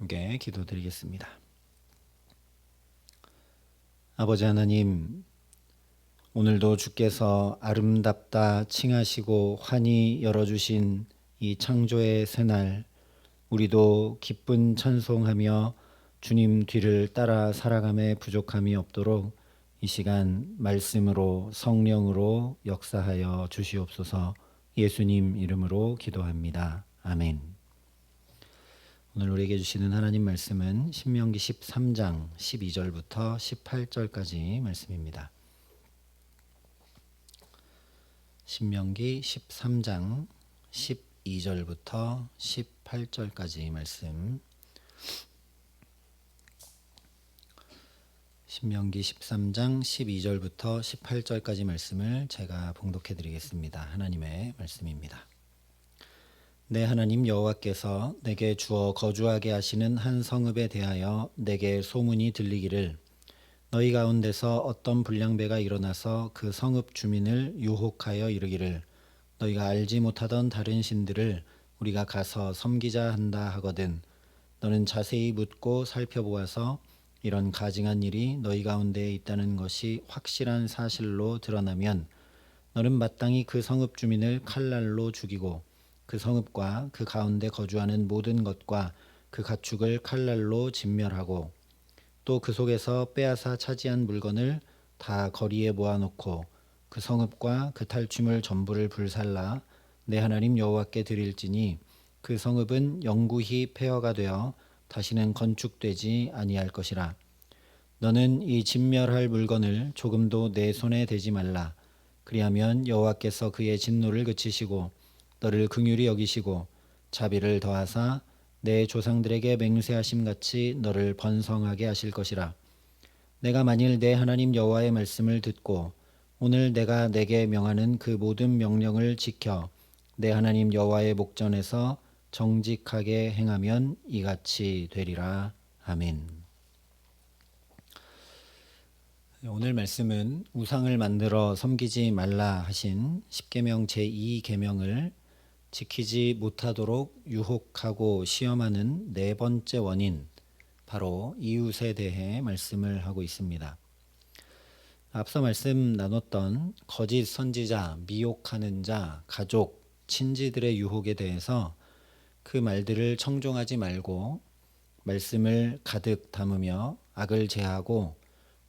함께 기도드리겠습니다. 아버지 하나님, 오늘도 주께서 아름답다 칭하시고 환히 열어주신 이 창조의 새날, 우리도 기쁜 찬송하며 주님 뒤를 따라 살아감에 부족함이 없도록 이 시간 말씀으로 성령으로 역사하여 주시옵소서. 예수님 이름으로 기도합니다. 아멘. 오늘 우리에게 주시는 하나님 말씀은 신명기 13장 12절부터 18절까지 말씀입니다. 신명기 13장 12절부터 18절까지 말씀. 신명기 13장 12절부터 18절까지 말씀을 제가 봉독해 드리겠습니다. 하나님의 말씀입니다. 내 하나님 여호와께서 내게 주어 거주하게 하시는 한 성읍에 대하여 내게 소문이 들리기를 너희 가운데서 어떤 불량배가 일어나서 그 성읍 주민을 유혹하여 이르기를 너희가 알지 못하던 다른 신들을 우리가 가서 섬기자 한다 하거든 너는 자세히 묻고 살펴보아서 이런 가증한 일이 너희 가운데에 있다는 것이 확실한 사실로 드러나면 너는 마땅히 그 성읍 주민을 칼날로 죽이고 그 성읍과 그 가운데 거주하는 모든 것과 그 가축을 칼날로 진멸하고 또 그 속에서 빼앗아 차지한 물건을 다 거리에 모아놓고 그 성읍과 그 탈취물 전부를 불살라 내 하나님 여호와께 드릴지니 그 성읍은 영구히 폐허가 되어 다시는 건축되지 아니할 것이라. 너는 이 진멸할 물건을 조금도 내 손에 대지 말라. 그리하면 여호와께서 그의 진노를 그치시고 너를 긍휼히 여기시고 자비를 더하사 내 조상들에게 맹세하심 같이 너를 번성하게 하실 것이라. 내가 만일 내 하나님 여호와의 말씀을 듣고 오늘 내가 내게 명하는 그 모든 명령을 지켜 내 하나님 여호와의 목전에서 정직하게 행하면 이같이 되리라. 아멘. 오늘 말씀은 우상을 만들어 섬기지 말라 하신 십계명 제2계명을 지키지 못하도록 유혹하고 시험하는 네 번째 원인, 바로 이웃에 대해 말씀을 하고 있습니다. 앞서 말씀 나눴던 거짓 선지자, 미혹하는 자, 가족, 친지들의 유혹에 대해서 그 말들을 청종하지 말고 말씀을 가득 담으며 악을 제하고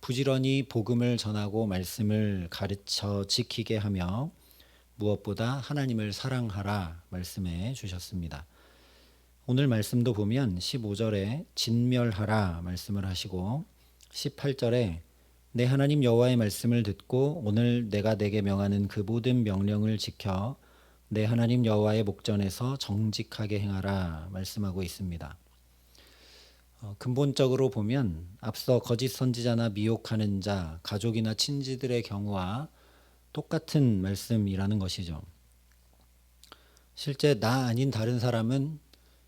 부지런히 복음을 전하고 말씀을 가르쳐 지키게 하며 무엇보다 하나님을 사랑하라 말씀해 주셨습니다. 오늘 말씀도 보면 15절에 진멸하라 말씀을 하시고 18절에 내 하나님 여호와의 말씀을 듣고 오늘 내가 내게 명하는 그 모든 명령을 지켜 내 하나님 여호와의 목전에서 정직하게 행하라 말씀하고 있습니다. 근본적으로 보면 앞서 거짓 선지자나 미혹하는 자, 가족이나 친지들의 경우와 똑같은 말씀이라는 것이죠. 실제 나 아닌 다른 사람은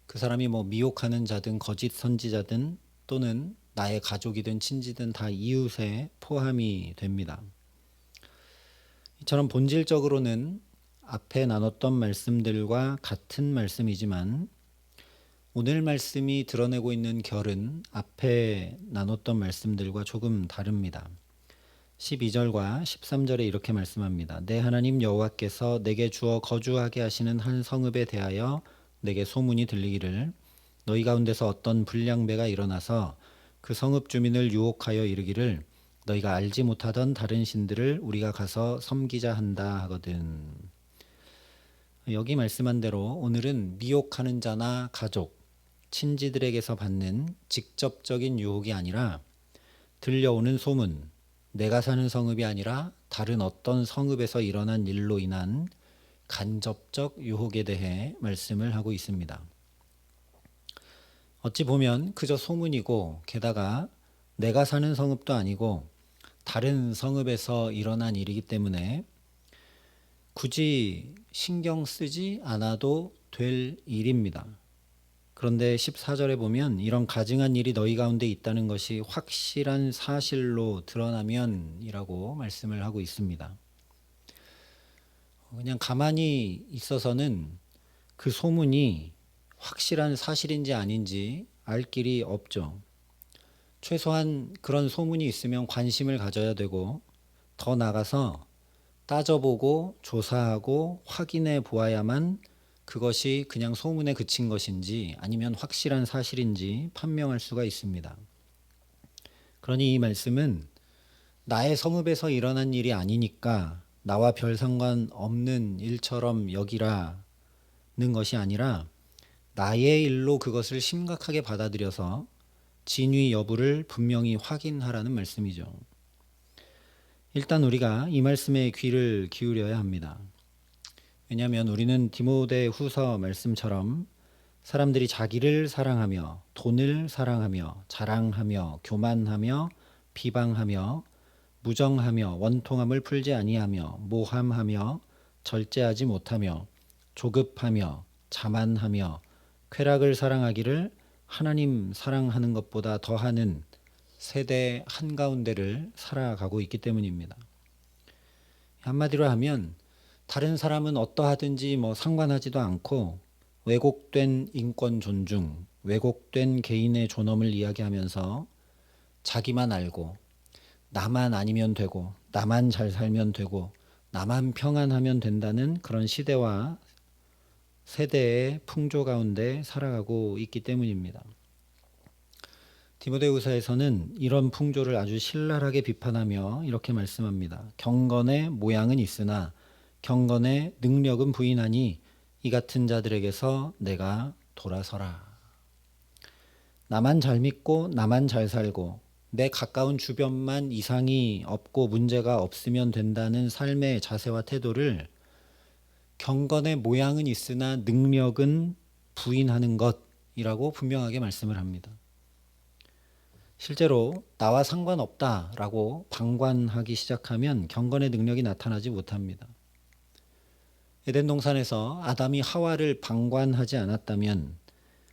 그 사람이 미혹하는 자든 거짓 선지자든 또는 나의 가족이든 친지든 다 이웃에 포함이 됩니다. 이처럼 본질적으로는 앞에 나눴던 말씀들과 같은 말씀이지만 오늘 말씀이 드러내고 있는 결은 앞에 나눴던 말씀들과 조금 다릅니다. 12절과 13절에 이렇게 말씀합니다. 내 하나님 여호와께서 내게 주어 거주하게 하시는 한 성읍에 대하여 내게 소문이 들리기를 너희 가운데서 어떤 불량배가 일어나서 그 성읍 주민을 유혹하여 이르기를 너희가 알지 못하던 다른 신들을 우리가 가서 섬기자 한다 하거든. 여기 말씀한 대로 오늘은 미혹하는 자나 가족, 친지들에게서 받는 직접적인 유혹이 아니라 들려오는 소문, 내가 사는 성읍이 아니라 다른 어떤 성읍에서 일어난 일로 인한 간접적 유혹에 대해 말씀을 하고 있습니다. 어찌 보면 그저 소문이고 게다가 내가 사는 성읍도 아니고 다른 성읍에서 일어난 일이기 때문에 굳이 신경 쓰지 않아도 될 일입니다. 그런데 14절에 보면 이런 가증한 일이 너희 가운데 있다는 것이 확실한 사실로 드러나면 이라고 말씀을 하고 있습니다. 그냥 가만히 있어서는 그 소문이 확실한 사실인지 아닌지 알 길이 없죠. 최소한 그런 소문이 있으면 관심을 가져야 되고 더 나가서 따져보고 조사하고 확인해 보아야만 그것이 그냥 소문에 그친 것인지 아니면 확실한 사실인지 판명할 수가 있습니다. 그러니 이 말씀은 나의 성읍에서 일어난 일이 아니니까 나와 별 상관없는 일처럼 여기라는 것이 아니라 나의 일로 그것을 심각하게 받아들여서 진위 여부를 분명히 확인하라는 말씀이죠. 일단 우리가 이 말씀에 귀를 기울여야 합니다. 왜냐하면 우리는 디모데 후서 말씀처럼 사람들이 자기를 사랑하며 돈을 사랑하며 자랑하며 교만하며 비방하며 무정하며 원통함을 풀지 아니하며 모함하며 절제하지 못하며 조급하며 자만하며 쾌락을 사랑하기를 하나님 사랑하는 것보다 더하는 세대 한가운데를 살아가고 있기 때문입니다. 한마디로 하면 다른 사람은 어떠하든지 상관하지도 않고 왜곡된 인권 존중, 왜곡된 개인의 존엄을 이야기하면서 자기만 알고 나만 아니면 되고 나만 잘 살면 되고 나만 평안하면 된다는 그런 시대와 세대의 풍조 가운데 살아가고 있기 때문입니다. 디모데후서에서는 이런 풍조를 아주 신랄하게 비판하며 이렇게 말씀합니다. 경건의 모양은 있으나 경건의 능력은 부인하니 이 같은 자들에게서 내가 돌아서라. 나만 잘 믿고 나만 잘 살고 내 가까운 주변만 이상이 없고 문제가 없으면 된다는 삶의 자세와 태도를 경건의 모양은 있으나 능력은 부인하는 것이라고 분명하게 말씀을 합니다. 실제로 나와 상관없다라고 방관하기 시작하면 경건의 능력이 나타나지 못합니다. 에덴 동산에서 아담이 하와를 방관하지 않았다면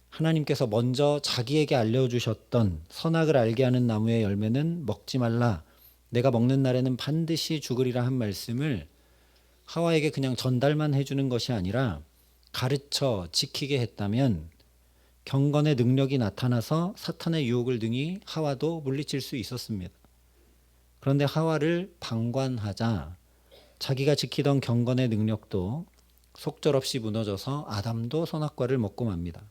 하나님께서 먼저 자기에게 알려주셨던 선악을 알게 하는 나무의 열매는 먹지 말라. 내가 먹는 날에는 반드시 죽으리라 한 말씀을 하와에게 그냥 전달만 해주는 것이 아니라 가르쳐 지키게 했다면 경건의 능력이 나타나서 사탄의 유혹을 등이 하와도 물리칠 수 있었습니다. 그런데 하와를 방관하자 자기가 지키던 경건의 능력도 속절없이 무너져서 아담도 선악과를 먹고 맙니다.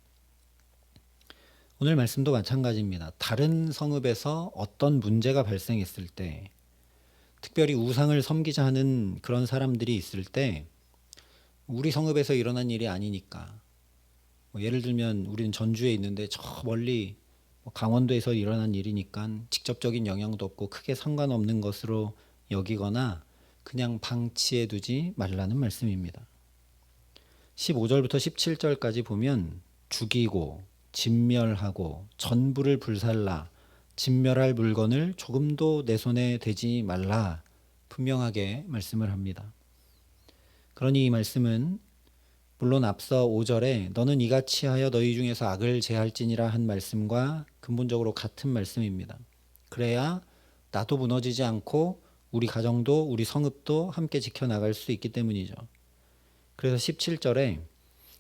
오늘 말씀도 마찬가지입니다. 다른 성읍에서 어떤 문제가 발생했을 때, 특별히 우상을 섬기자 하는 그런 사람들이 있을 때 우리 성읍에서 일어난 일이 아니니까, 예를 들면 우리는 전주에 있는데 저 멀리 강원도에서 일어난 일이니까 직접적인 영향도 없고 크게 상관없는 것으로 여기거나 그냥 방치해 두지 말라는 말씀입니다. 15절부터 17절까지 보면 죽이고 진멸하고 전부를 불살라 진멸할 물건을 조금도 내 손에 대지 말라 분명하게 말씀을 합니다. 그러니 이 말씀은 물론 앞서 5절에 너는 이같이 하여 너희 중에서 악을 제할지니라 한 말씀과 근본적으로 같은 말씀입니다. 그래야 나도 무너지지 않고 우리 가정도 우리 성읍도 함께 지켜나갈 수 있기 때문이죠. 그래서 17절에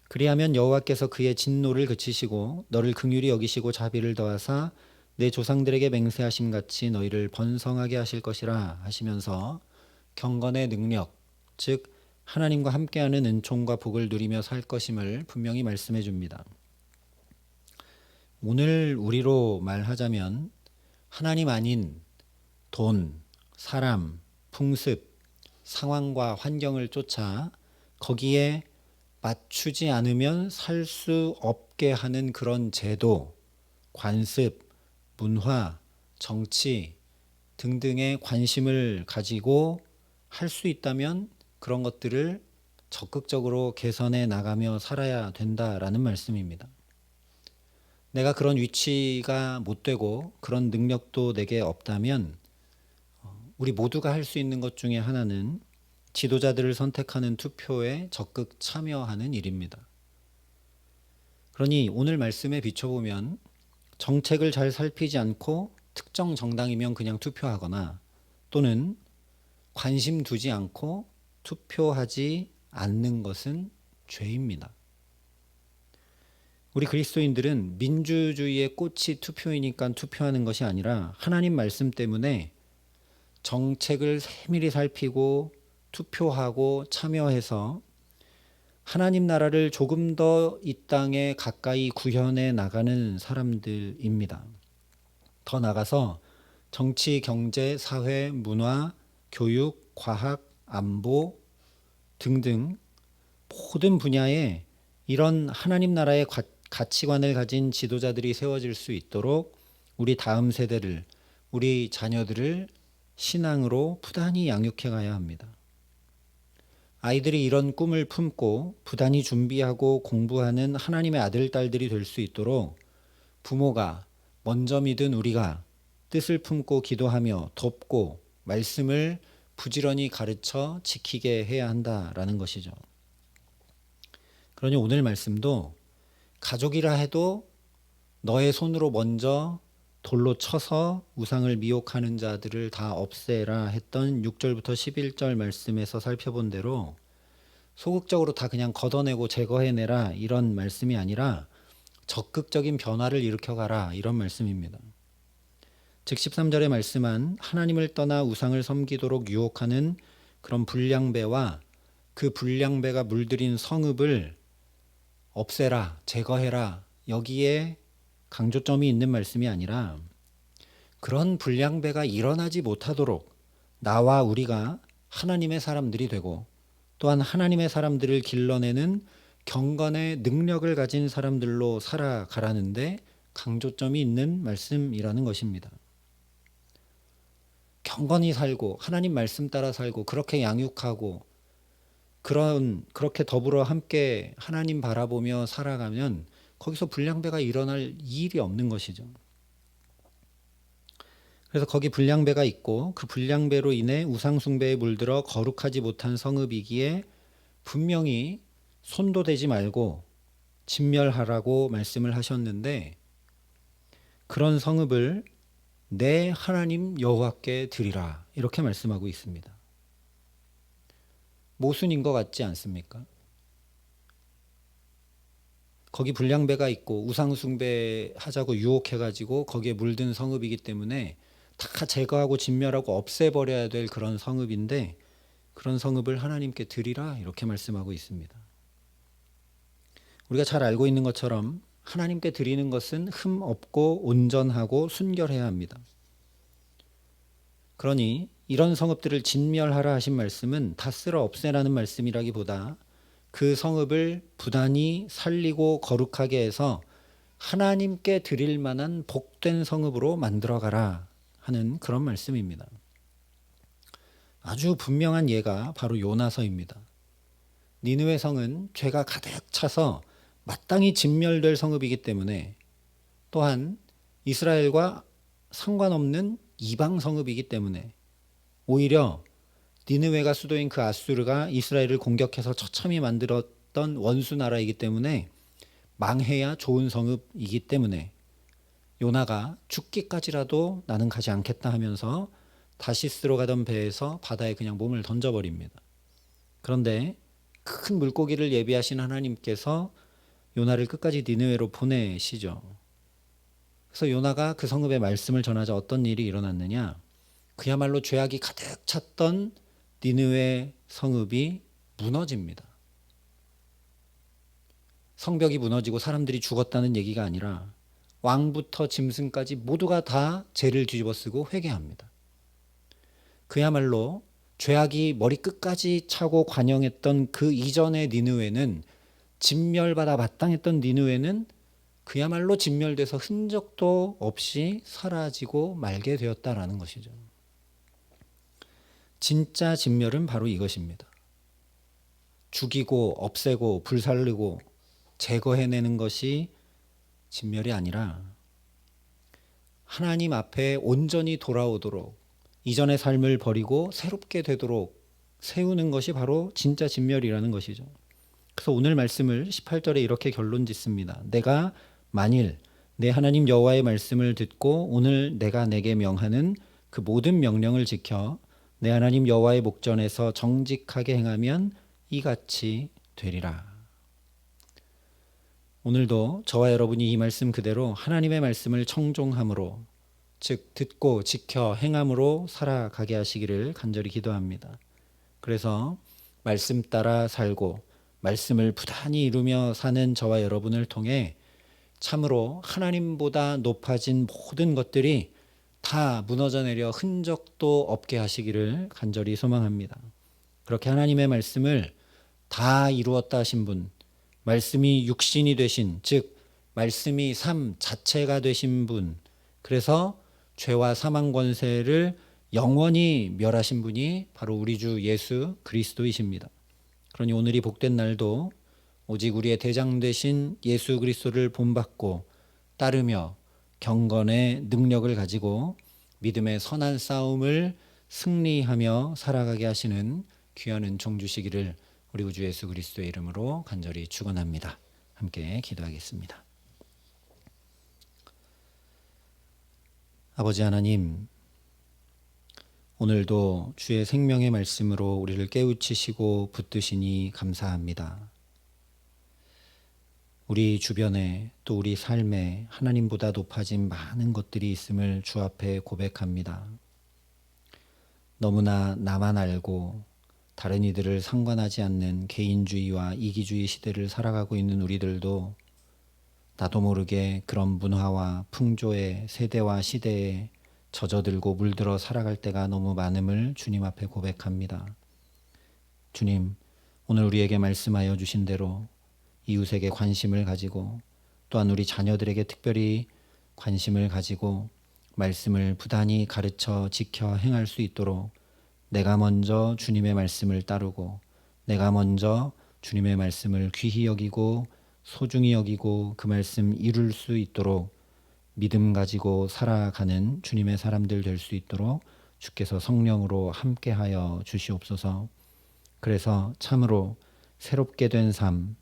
그리하면 여호와께서 그의 진노를 그치시고 너를 긍휼히 여기시고 자비를 더하사 내 조상들에게 맹세하심 같이 너희를 번성하게 하실 것이라 하시면서 경건의 능력, 즉 하나님과 함께하는 은총과 복을 누리며 살 것임을 분명히 말씀해 줍니다. 오늘 우리로 말하자면 하나님 아닌 돈, 사람, 풍습, 상황과 환경을 쫓아 거기에 맞추지 않으면 살 수 없게 하는 그런 제도, 관습, 문화, 정치 등등의 관심을 가지고 할 수 있다면 그런 것들을 적극적으로 개선해 나가며 살아야 된다라는 말씀입니다. 내가 그런 위치가 못 되고 그런 능력도 내게 없다면 우리 모두가 할 수 있는 것 중에 하나는 지도자들을 선택하는 투표에 적극 참여하는 일입니다. 그러니 오늘 말씀에 비춰보면 정책을 잘 살피지 않고 특정 정당이면 그냥 투표하거나 또는 관심 두지 않고 투표하지 않는 것은 죄입니다. 우리 그리스도인들은 민주주의의 꽃이 투표이니까 투표하는 것이 아니라 하나님 말씀 때문에 정책을 세밀히 살피고 투표하고 참여해서 하나님 나라를 조금 더 이 땅에 가까이 구현해 나가는 사람들입니다. 더 나아가서 정치, 경제, 사회, 문화, 교육, 과학, 안보 등등 모든 분야에 이런 하나님 나라의 가치관을 가진 지도자들이 세워질 수 있도록 우리 다음 세대를, 우리 자녀들을 신앙으로 부단히 양육해 가야 합니다. 아이들이 이런 꿈을 품고 부단히 준비하고 공부하는 하나님의 아들, 딸들이 될 수 있도록 부모가 먼저 믿은 우리가 뜻을 품고 기도하며 돕고 말씀을 부지런히 가르쳐 지키게 해야 한다라는 것이죠. 그러니 오늘 말씀도 가족이라 해도 너의 손으로 먼저 돌로 쳐서 우상을 미혹하는 자들을 다 없애라 했던 6절부터 11절 말씀에서 살펴본 대로 소극적으로 다 그냥 걷어내고 제거해내라 이런 말씀이 아니라 적극적인 변화를 일으켜가라 이런 말씀입니다. 즉 13절에 말씀한 하나님을 떠나 우상을 섬기도록 유혹하는 그런 불량배와 그 불량배가 물들인 성읍을 없애라, 제거해라 여기에 강조점이 있는 말씀이 아니라 그런 불량배가 일어나지 못하도록 나와 우리가 하나님의 사람들이 되고 또한 하나님의 사람들을 길러내는 경건의 능력을 가진 사람들로 살아가라는데 강조점이 있는 말씀이라는 것입니다. 경건히 살고 하나님 말씀 따라 살고 그렇게 양육하고 그렇게 더불어 함께 하나님 바라보며 살아가면 거기서 불량배가 일어날 일이 없는 것이죠. 그래서 거기 불량배가 있고 그 불량배로 인해 우상숭배에 물들어 거룩하지 못한 성읍이기에 분명히 손도 대지 말고 진멸하라고 말씀을 하셨는데 그런 성읍을 내 하나님 여호와께 드리라 이렇게 말씀하고 있습니다. 모순인 것 같지 않습니까? 거기 불량배가 있고 우상숭배 하자고 유혹해가지고 거기에 물든 성읍이기 때문에 다 제거하고 진멸하고 없애버려야 될 그런 성읍인데 그런 성읍을 하나님께 드리라 이렇게 말씀하고 있습니다. 우리가 잘 알고 있는 것처럼 하나님께 드리는 것은 흠 없고 온전하고 순결해야 합니다. 그러니 이런 성읍들을 진멸하라 하신 말씀은 다 쓸어 없애라는 말씀이라기보다 그 성읍을 부단히 살리고 거룩하게 해서 하나님께 드릴 만한 복된 성읍으로 만들어가라 하는 그런 말씀입니다. 아주 분명한 예가 바로 요나서입니다. 니느웨 성은 죄가 가득 차서 마땅히 진멸될 성읍이기 때문에 또한 이스라엘과 상관없는 이방 성읍이기 때문에 오히려 니느웨가 수도인 그 아수르가 이스라엘을 공격해서 처참히 만들었던 원수 나라이기 때문에 망해야 좋은 성읍이기 때문에 요나가 죽기까지라도 나는 가지 않겠다 하면서 다시스로 가던 배에서 바다에 그냥 몸을 던져버립니다. 그런데 큰 물고기를 예비하신 하나님께서 요나를 끝까지 니느웨로 보내시죠. 그래서 요나가 그 성읍의 말씀을 전하자 어떤 일이 일어났느냐? 그야말로 죄악이 가득 찼던 니느웨 성읍이 무너집니다. 성벽이 무너지고 사람들이 죽었다는 얘기가 아니라 왕부터 짐승까지 모두가 다 죄를 뒤집어쓰고 회개합니다. 그야말로 죄악이 머리끝까지 차고 관영했던 그 이전의 니느웨는 진멸받아 마땅했던 니느웨는 그야말로 진멸돼서 흔적도 없이 사라지고 말게 되었다라는 것이죠. 진짜 진멸은 바로 이것입니다. 죽이고 없애고 불살르고 제거해내는 것이 진멸이 아니라 하나님 앞에 온전히 돌아오도록 이전의 삶을 버리고 새롭게 되도록 세우는 것이 바로 진짜 진멸이라는 것이죠. 그래서 오늘 말씀을 18절에 이렇게 결론 짓습니다. 내가 만일 내 하나님 여호와의 말씀을 듣고 오늘 내가 내게 명하는 그 모든 명령을 지켜 내 하나님 여호와의 목전에서 정직하게 행하면 이같이 되리라. 오늘도 저와 여러분이 이 말씀 그대로 하나님의 말씀을 청종함으로, 즉 듣고 지켜 행함으로 살아가게 하시기를 간절히 기도합니다. 그래서 말씀 따라 살고 말씀을 부단히 이루며 사는 저와 여러분을 통해 참으로 하나님보다 높아진 모든 것들이 다 무너져 내려 흔적도 없게 하시기를 간절히 소망합니다. 그렇게 하나님의 말씀을 다 이루었다 하신 분, 말씀이 육신이 되신, 즉 말씀이 삶 자체가 되신 분, 그래서 죄와 사망 권세를 영원히 멸하신 분이 바로 우리 주 예수 그리스도이십니다. 그러니 오늘이 복된 날도 오직 우리의 대장 되신 예수 그리스도를 본받고 따르며 경건의 능력을 가지고 믿음의 선한 싸움을 승리하며 살아가게 하시는 귀한 은총 주시기를 우리 구주 예수 그리스도의 이름으로 간절히 축원합니다. 함께 기도하겠습니다. 아버지 하나님, 오늘도 주의 생명의 말씀으로 우리를 깨우치시고 붙드시니 감사합니다. 우리 주변에 또 우리 삶에 하나님보다 높아진 많은 것들이 있음을 주 앞에 고백합니다. 너무나 나만 알고 다른 이들을 상관하지 않는 개인주의와 이기주의 시대를 살아가고 있는 우리들도 나도 모르게 그런 문화와 풍조의 세대와 시대에 젖어들고 물들어 살아갈 때가 너무 많음을 주님 앞에 고백합니다. 주님, 오늘 우리에게 말씀하여 주신 대로 이웃에게 관심을 가지고 또한 우리 자녀들에게 특별히 관심을 가지고 말씀을 부단히 가르쳐 지켜 행할 수 있도록 내가 먼저 주님의 말씀을 따르고 내가 먼저 주님의 말씀을 귀히 여기고 소중히 여기고 그 말씀 이룰 수 있도록 믿음 가지고 살아가는 주님의 사람들 될 수 있도록 주께서 성령으로 함께하여 주시옵소서. 그래서 참으로 새롭게 된 삶,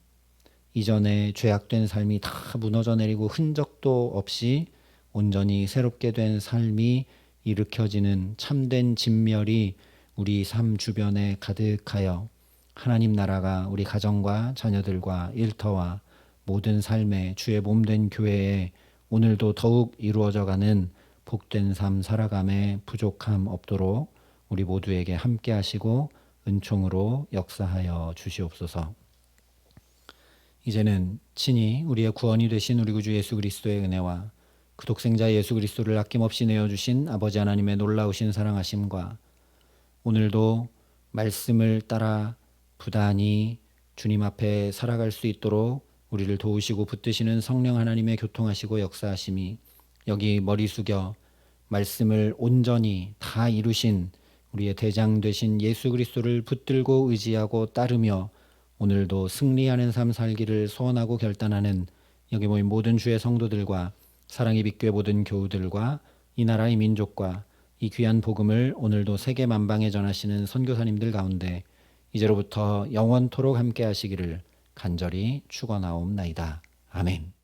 이전에 죄악된 삶이 다 무너져 내리고 흔적도 없이 온전히 새롭게 된 삶이 일으켜지는 참된 진멸이 우리 삶 주변에 가득하여 하나님 나라가 우리 가정과 자녀들과 일터와 모든 삶에 주의 몸된 교회에 오늘도 더욱 이루어져가는 복된 삶 살아감에 부족함 없도록 우리 모두에게 함께 하시고 은총으로 역사하여 주시옵소서. 이제는 친히 우리의 구원이 되신 우리 구주 예수 그리스도의 은혜와 그 독생자 예수 그리스도를 아낌없이 내어주신 아버지 하나님의 놀라우신 사랑하심과 오늘도 말씀을 따라 부단히 주님 앞에 살아갈 수 있도록 우리를 도우시고 붙드시는 성령 하나님의 교통하시고 역사하심이 여기 머리 숙여 말씀을 온전히 다 이루신 우리의 대장 되신 예수 그리스도를 붙들고 의지하고 따르며 오늘도 승리하는 삶 살기를 소원하고 결단하는 여기 모인 모든 주의 성도들과 사랑의 빛교회 모든 교우들과 이 나라의 민족과 이 귀한 복음을 오늘도 세계 만방에 전하시는 선교사님들 가운데 이제로부터 영원토록 함께 하시기를 간절히 축원하옵나이다. 아멘.